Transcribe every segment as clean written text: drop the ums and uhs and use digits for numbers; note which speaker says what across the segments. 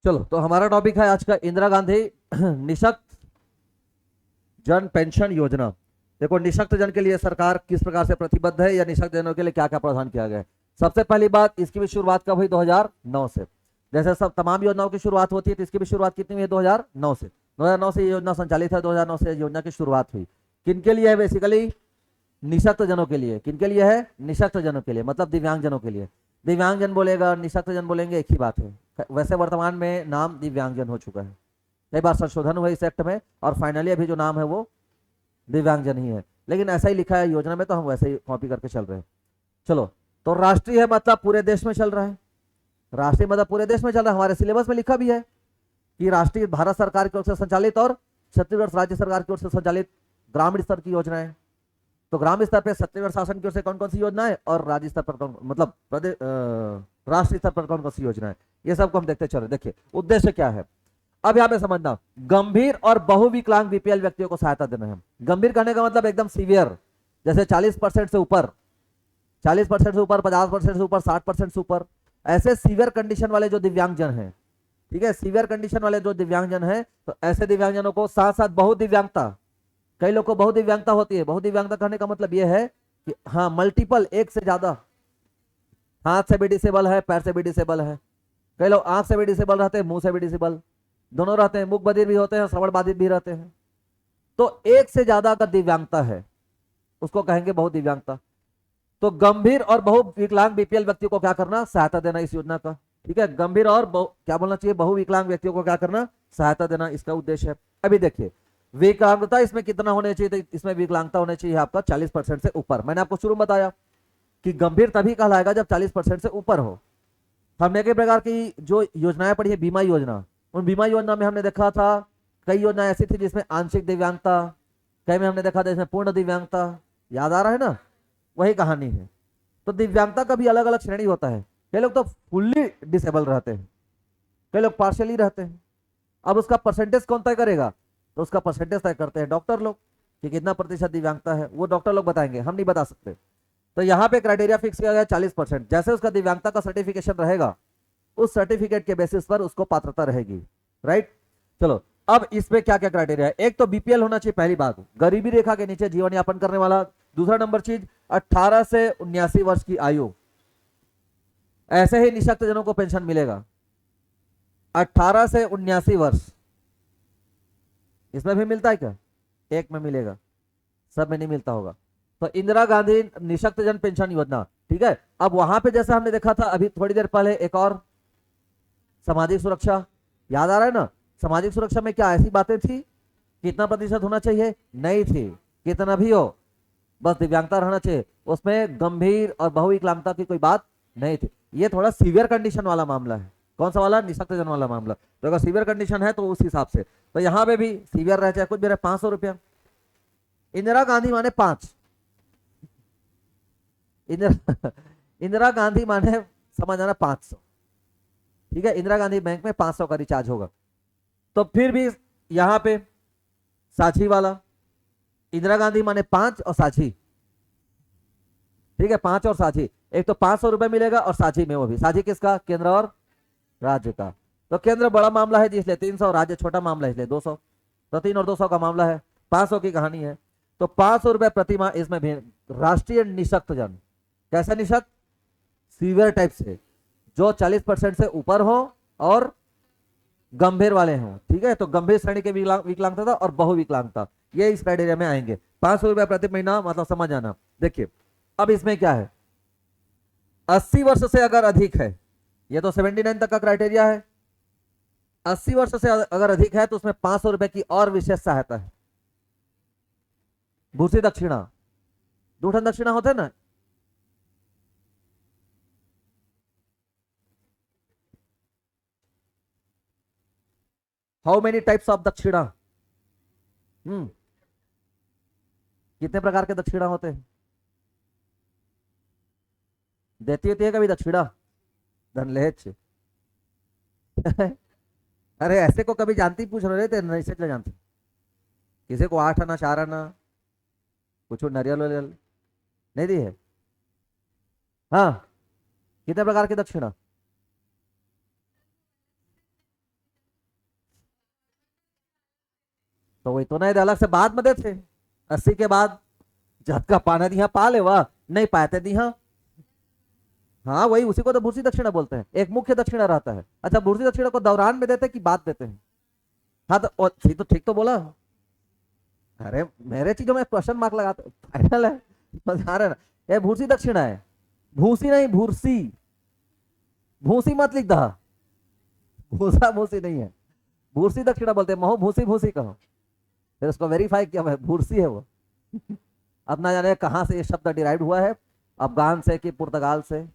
Speaker 1: चलो, तो हमारा टॉपिक है आज का इंदिरा गांधी निशक्त जन पेंशन योजना। देखो, निशक्त जन के लिए सरकार किस प्रकार से प्रतिबद्ध है या निशक्त जनों के लिए क्या क्या प्रावधान किया गया है। सबसे पहली बात, इसकी भी शुरुआत कब हुई? 2009 से। जैसे सब तमाम योजनाओं की शुरुआत होती है, तो इसकी भी शुरुआत कितनी हुई? 2009 से। 2009 से ये योजना संचालित है, 2009 से योजना की शुरुआत हुई। किनके लिए है? बेसिकली निशक्त जनों के लिए। किनके लिए है? निशक्त जनों के लिए, मतलब दिव्यांग जनों के लिए। दिव्यांग जन बोलेगा, निशक्त जन बोलेंगे, एक ही बात है। वैसे वर्तमान में नाम दिव्यांग जन हो चुका है, कई बार संशोधन हुआ इस एक्ट में, और फाइनली अभी जो नाम है वो दिव्यांगजन ही है। लेकिन ऐसा ही लिखा है योजना में, तो हम वैसे ही कॉपी करके चल रहे हैं। चलो, तो राष्ट्रीय है मतलब पूरे देश में चल रहा है। राष्ट्रीय मतलब पूरे देश में चल रहा है। हमारे सिलेबस में लिखा भी है कि राष्ट्रीय भारत सरकार की ओर से संचालित और छत्तीसगढ़ राज्य सरकार की ओर से संचालित ग्रामीण स्तर की योजना है। तो ग्राम स्तर पर छत्तीसगढ़ शासन की ओर से कौन कौन सी योजना है, और राज्य स्तर पर कौन, मतलब प्रदेश राष्ट्रीय स्तर पर कौन कौन सी योजना है, ये सबको हम देखते चले। देखिए उद्देश्य क्या है, अब यहां पे समझना। गंभीर और बहुविकलांग बीपीएल व्यक्तियों को सहायता देना है। गंभीर कहने का मतलब एकदम सीवियर, जैसे 40% से ऊपर, 40% से ऊपर, 50% से ऊपर, 60% से ऊपर, ऐसे सीवियर कंडीशन वाले जो दिव्यांगजन हैं। ठीक है, सीवियर कंडीशन वाले जो दिव्यांगजन हैं, तो ऐसे दिव्यांगजनों को, साथ साथ बहुदिव्यांगता, कई लोग को बहुदिव्यांगता होती है। बहुदिव्यांगता कहने का मतलब यह है कि हाँ, मल्टीपल, एक से ज्यादा, हाथ से भी डिसेबल है, पैर से भी डिसेबल है। कई लोग आंख से भी डिसेबल रहते हैं, मुंह से भी डिसेबल, दोनों रहते हैं, मूक बधिर भी होते हैं, श्रवण बाधित भी रहते हैं। तो एक से ज्यादा का दिव्यांगता है, उसको कहेंगे बहुदिव्यांगता। तो गंभीर और बहुविकलांग बीपीएल व्यक्ति को क्या करना? सहायता देना इस योजना का। ठीक है, गंभीर और क्या बोलना चाहिए? बहुविकलांग व्यक्तियों को क्या करना? सहायता देना, इसका उद्देश्य है। अभी देखिए, विकलांगता इसमें कितना होने चाहिए? तो इसमें विकलांगता होने चाहिए आपका 40% से ऊपर। मैंने आपको शुरू में बताया कि गंभीर तभी कहलाएगा जब 40% से ऊपर हो। हमने कई प्रकार की जो योजनाएं पढ़ी है, बीमा योजना, उन बीमा योजना में हमने देखा था कई योजना ऐसी थी जिसमें आंशिक दिव्यांगता, कई में हमने देखा था इसमें पूर्ण दिव्यांगता। याद आ रहा है ना? वही कहानी है। तो दिव्यांगता का भी अलग अलग श्रेणी होता है। कई लोग तो फुल्ली डिसेबल रहते हैं, कई लोग पार्शियली रहते हैं। अब उसका परसेंटेज कौन तय करेगा? तो उसका परसेंटेज तय करते हैं डॉक्टर लोग, कि कितना प्रतिशत दिव्यांगता है, वो डॉक्टर लोग बताएंगे, हम नहीं बता सकते। तो यहाँ पे क्राइटेरिया फिक्स किया गया 40%। जैसे उसका दिव्यांगता का सर्टिफिकेशन रहेगा, उस सर्टिफिकेट के बेसिस पर उसको पात्रता रहेगी। राइट, चलो, अब इसमें क्या क्या क्राइटेरिया है? एक तो बीपीएल होना चाहिए, पहली बात, गरीबी रेखा के नीचे जीवन यापन करने वाला। दूसरा नंबर चीज, 18 से 79 वर्ष की आयु। ऐसे ही निशक्त जनों को पेंशन मिलेगा, 18 से 79 वर्ष। इसमें भी मिलता है क्या? एक में मिलेगा, सब में नहीं मिलता होगा। तो इंदिरा गांधी निशक्त जन पेंशन योजना। ठीक है, अब वहां पे जैसा हमने देखा था अभी थोड़ी देर पहले, एक और सामाजिक सुरक्षा, याद आ रहा है ना? सामाजिक सुरक्षा में क्या ऐसी बातें थी? कितना प्रतिशत होना चाहिए? नहीं थी, कितना भी हो, बस दिव्यांगता रहना चाहिए। उसमें गंभीर और बहुविकलांगता की कोई बात नहीं थी। ये थोड़ा सीवियर कंडीशन वाला मामला है। कौन सा वाला? निशक्त जन वाला मामला। तो अगर सीवियर कंडीशन है तो उस हिसाब से, तो यहाँ पे भी सीवियर रह चाहे कुछ भी रहे, 500 रुपया। इंदिरा गांधी माने 5, इंदिरा इंदिरा गांधी माने, समझ आना, 500। ठीक है, इंदिरा गांधी बैंक में 500 का रिचार्ज होगा। तो फिर भी यहां पे साझी वाला, इंदिरा गांधी माने 5 और साझी। ठीक है, 5 और साझी, एक तो 500 रुपए मिलेगा, और साझी में वो भी, साझी किसका? केंद्र और राज्य का। तो केंद्र बड़ा मामला है जी, इसलिए 300, राज्य छोटा मामला है इसलिए 200। तो 3 और 200 का मामला है, 500 की कहानी है। तो 500 रुपए प्रति माह इसमें भी। राष्ट्रीय निशक्त जन, कैसा निशक्त? सीवियर टाइप से, जो 40% से ऊपर हो और गंभीर वाले हों। ठीक है, तो गंभीर श्रेणी के विकलांगता और बहुविकलांगता, ये इस क्राइटेरिया में आएंगे। 500 रुपया प्रति महीना, मतलब समझ आना। देखिए, अब इसमें क्या है, 80 वर्ष से अगर अधिक है, ये तो 79 तक का क्राइटेरिया है। 80 वर्ष से अगर अधिक है तो उसमें 500 रुपए की और विशेष सहायता है। भूसी दक्षिणा, 2 दक्षिणा होते हैं ना, हाउ मेनी टाइप्स ऑफ दक्षिणा? हम्म, कितने प्रकार के दक्षिणा होते हैं? देती होती है कभी दक्षिणा? धनलेज अरे ऐसे को कभी जानती, पूछ रहे थे, नहीं से जानती। किसी को 8 आना, 4 आना, कुछ नारियल वारियल नहीं दी है? हाँ, कितने प्रकार की दक्षिणा? तो वही तो नहीं अलग से बाद में देते 80 के बाद झटका पाना दिया पा ले वाह नहीं पाते दिया। हाँ वही उसी को तो भूसी दक्षिणा बोलते हैं, एक मुख्य दक्षिणा रहता है। अच्छा भूसी दक्षिणा को दौरान में देते हैं कि बाद देते हैं? हाँ तो ठीक तो बोला। अरे मेरे चीजों में क्वेश्चन मार्क लगाते फाइनल है बता रहे ना, ये भूसी दक्षिणा है, भूसी नहीं भूरसी, भूसी मत लिख दहा, भूसा भूसी नहीं है, भूसी दक्षिणा बोलते हैं। महो भूसी भूसी कहो, फिर उसको वेरीफाई किया मैं भूरसी है वो अब ना जाने कहां से ये शब्द डिराइव हुआ है, अफगान से कि पुर्तगाल से।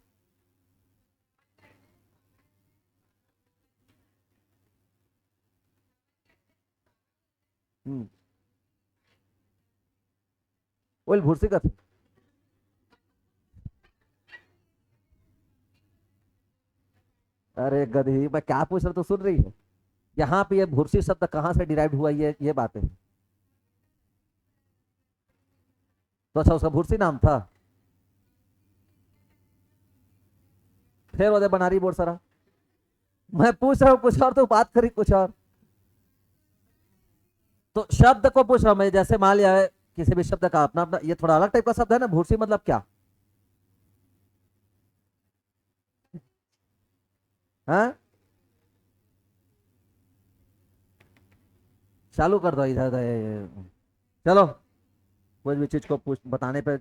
Speaker 1: ओल भूरसी का था। अरे गधी मैं क्या पूछ रहा तो सुन रही है, यहाँ पे ये भूरसी शब्द कहाँ से डिराइव हुआ ये बात है। तो अच्छा उसका भूरसी नाम था, फिर वो बनारी बोल सरा। मैं पूछ रहा हूँ कुछ और तो बात करी कुछ और। तो शब्द को पूछ रहा हूं मैं, जैसे मान लिया है किसी भी शब्द का अपना अपना, ये थोड़ा अलग टाइप का शब्द है ना भूरसी, मतलब क्या? हाँ चालू कर दो इधर चलो, कोई भी चीज को पूछ बताने पे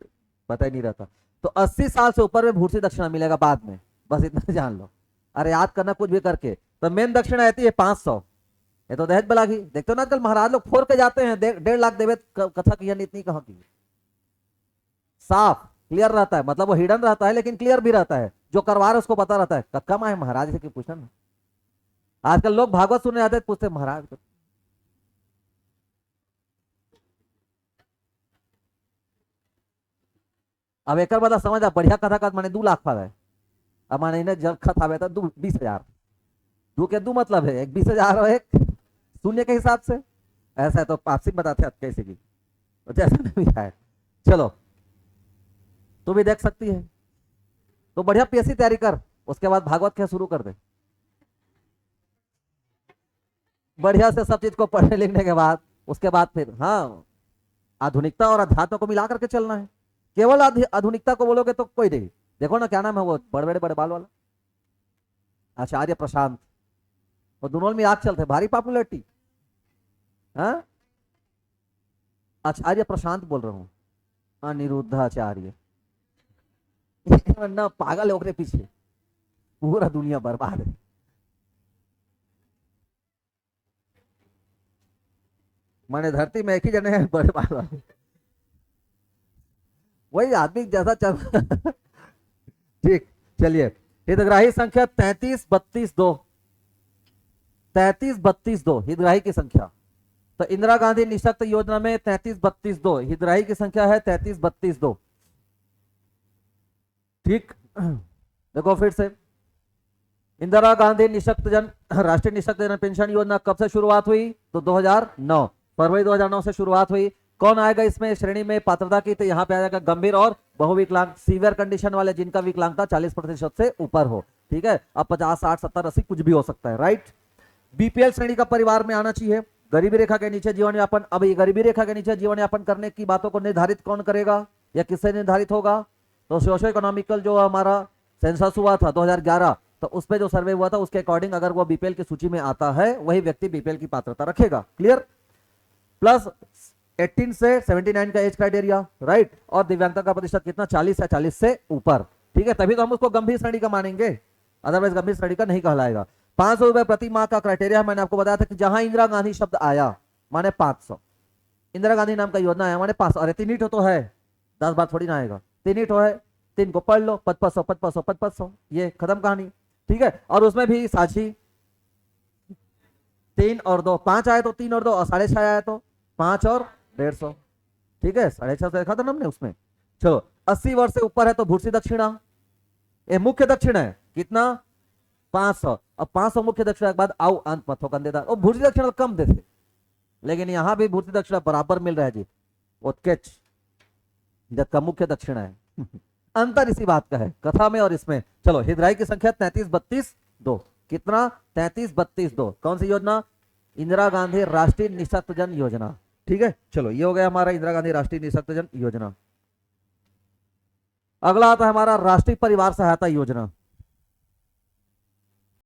Speaker 1: पता ही नहीं रहता। तो 80 साल से ऊपर में भूरसी दक्षिणा मिलेगा बाद में, बस इतना जान लो। अरे याद करना कुछ भी करके। तो मेन दक्षिणा आती है 500, ये तो दहेज बलागी देखते हो ना आजकल महाराज लोग फोड़ के जाते हैं 1.5 लाख देवे कथा की इतनी कहाँ की। साफ क्लियर रहता है, मतलब वो हिडन रहता है लेकिन क्लियर भी रहता है, जो करवा रहे उसको पता रहता है। कक्का माए महाराज से पूछना ना, आजकल लोग भागवत सुनने जाते पूछते महाराज। अब एक बता समझ आ बढ़िया कथा का मैंने 2 लाख फायदा है। अब मैंने इन्हें जब खत आवे था 20,000, दो के 2 मतलब है एक 20,000 और एक शून्य के हिसाब से। ऐसा है तो आपसी बताते हैं कैसे की, तो जैसा नहीं है। चलो तू भी देख सकती है, तो बढ़िया पीएससी तैयारी कर, उसके बाद भागवत क्या शुरू कर दे। बढ़िया से सब चीज को पढ़ने लिखने के बाद उसके बाद फिर हाँ आधुनिकता और अध्यात्म को मिला करके चलना है। केवल आधुनिकता को बोलोगे तो कोई नहीं। देखो ना क्या नाम है वो बड़े बड़े बाल वाला, आचार्य प्रशांत, वो दोनों में आग चलते भारी पॉपुलरिटी। हाँ आचार्य प्रशांत बोल रहा हूँ, अनिरुद्धाचार्य ना पागल है पीछे, पूरा दुनिया बर्बाद है। माने धरती में एक ही जने हैं बड़े बाल वाले, वही आदमी जैसा चल ठीक चलिए। हितग्राही संख्या 3332 3332 हितग्राही की संख्या। तो इंदिरा गांधी निःशक्त योजना में 3332 हितग्राही की संख्या है 3332। ठीक देखो फिर से, इंदिरा गांधी निःशक्त जन राष्ट्रीय निःशक्त जन पेंशन योजना कब से शुरुआत हुई? तो 2009 फरवरी 2009 से शुरुआत हुई। कौन आएगा इसमें श्रेणी में पात्रता की? तो यहाँ पे आ जाएगा गंभीर और बहुविकलांग, सीवियर कंडीशन वाले जिनका विकलांगता 40% से ऊपर हो। ठीक है, अब 50 60 70 80 कुछ भी हो सकता है, राइट। बीपीएल श्रेणी का परिवार में आना चाहिए, गरीबी रेखा के नीचे जीवन यापन। अब ये गरीबी रेखा के नीचे जीवन यापन करने की बातों को निर्धारित कौन करेगा या किससे निर्धारित होगा? तो सोशो इकोनॉमिकल जो हमारा सेंसस हुआ था 2011, तो उसमें जो सर्वे हुआ था उसके अकॉर्डिंग अगर वो बीपीएल की सूची में आता है वही व्यक्ति बीपीएल की पात्रता रखेगा। क्लियर? प्लस 18 से 79 का एज क्राइटेरिया, राइट। और दिव्यांगता का प्रतिशत कितना? 40 या 40 से ऊपर। ठीक है, तभी तो हम उसको गंभीर श्रेणी का मानेंगे, अदरवाइज गंभीर श्रेणी का नहीं कहलाएगा। 500 रुपए प्रति माह का क्राइटेरिया मैंने आपको बताया था कि जहां इंदिरा गांधी शब्द आया माने 500, इंदिरा गांधी नाम का योजना आया माने 500। अरे 3 ईट तो है, 10 बार थोड़ी ना आएगा, 3 ईट है, 3 को पढ़ लो, 500 500 500, ये खत्म कहानी। ठीक है, और उसमें भी साझी 3 और 2 5 आए तो 3 और 2 और 6.5 आए तो 5 और 150। ठीक है, 6.5 देखा था ना हमने उसमें। चलो 80 वर्ष से ऊपर है तो भूसी दक्षिणा, ये मुख्य दक्षिणा है कितना? 500। अब 500 मुख्य दक्षिणा के बाद आओ अंत मत हो कंदेदार, और भूसी दक्षिणा कम देते, लेकिन यहां भी भूसी दक्षिणा बराबर मिल रहा है जी, उत्केच जबकि मुख्य दक्षिणा है अंतर इसी बात का है कथा में और इसमें। चलो हितग्राही की संख्या 3332 कितना? 3332। कौन सी योजना? इंदिरा गांधी राष्ट्रीय निशक्तजन योजना। ठीक है, चलो ये हो गया हमारा इंदिरा गांधी राष्ट्रीय निशक्तजन योजना। अगला आता है हमारा राष्ट्रीय परिवार सहायता योजना।